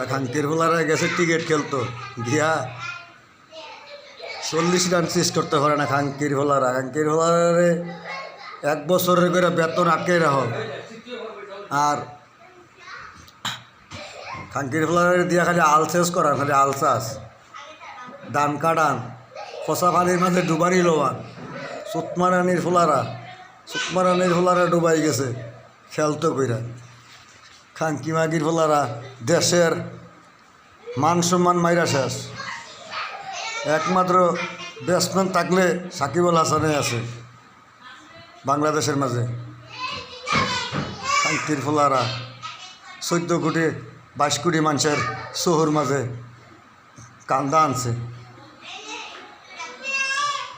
খাঙ্কির হোলারা গেছে টিকিট খেলতো গিয়া 40 রান চেস করতে পারে না খাঙ্কির হোলারে 1 বছরের করে বেতন আটকে রাখ। আর খাঙ্কির হোলারে দিয়া খালি আলসেস করান, খালি আলসাস ধান কাটান, ফসা পানির মাঝে ডুবানি লোয়ান। সুতমারানির হোলারা ডুবাই গেছে খেলতো কইরা। খাঙ্কি মাগির হোলারা দেশের মান সম্মান মাইরা শেষ। একমাত্র ব্যাটসম্যান থাকলে সাকিবুল হাসানে আছে বাংলাদেশের মাঝে। খাঙ্কির হোলারা 14 কোটি 22 কোটি মানুষের শহর মাঝে কান্দা আনছে।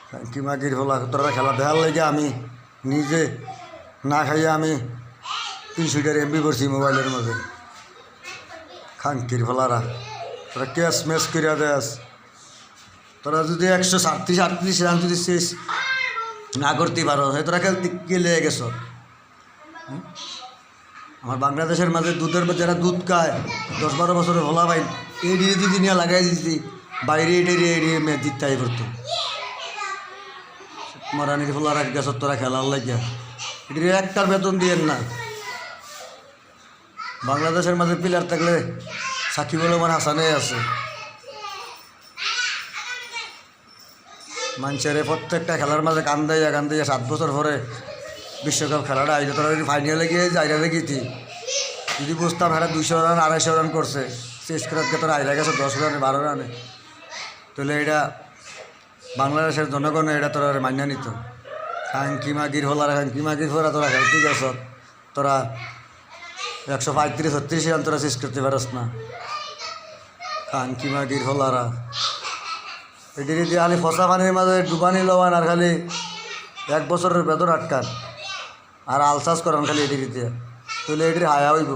খাঙ্কি মাগির হোলা তোরা খেলা দেখার লাগে আমি নিজে না খাইয়া আমি 300 MB করছি মোবাইলের মাঝে। খাঙ্কির হোলারা তোরা ক্যাশ ম্যাচ করিয়া দেস। তোরা যদি 137-38 রান যদি শেষ না করতে পারো তোরা খেলতে গেলে গেছ। আমার বাংলাদেশের মাঝে দুধের যারা দুধ খায় 10-12 বছরের হোলা ভাই এড়িয়ে যদি নিয়ে লাগাই দিতি বাইরে এড়িয়ে ম্যাচ জিততে করতো। মারানির হোলারা গেছ তোরা খেলার লাগিয়া এটি একটার বেতন দিয়েন না। বাংলাদেশের মাঝে প্লেয়ার থাকলে সাকিবুল হাসানে আছে। মানুষের প্রত্যেকটা খেলার মাঝে কান্দাইয়া 7 বছর পরে বিশ্বকাপ খেলাটা আইলে তোরা ফাইনালে গিয়ে জায়গা দেখিতি যদি বুঝতাম হ্যাঁ 200 রান 250 রান করছে শেষ করার তোরা আইলা গেছে 10 রানে 12 রানে, তাহলে এটা বাংলাদেশের জনগণ এটা তোরা মান্য নিত। খাঙ্কি মাগির হোলারা তোরা খেলতে গেছ তোরা 135-36 রান তোরা শেষ করতে পারস না। খাঙ্কি মাগির হোলারা এটি দিয়ে খালি ফসা পানির মাঝে ডুবানি লওয়ান আর খালি 1 বছরের বেতন আটকান আর আলসাস করান খালি এটি দিয়ে, তাহলে এটির হায়া হইব।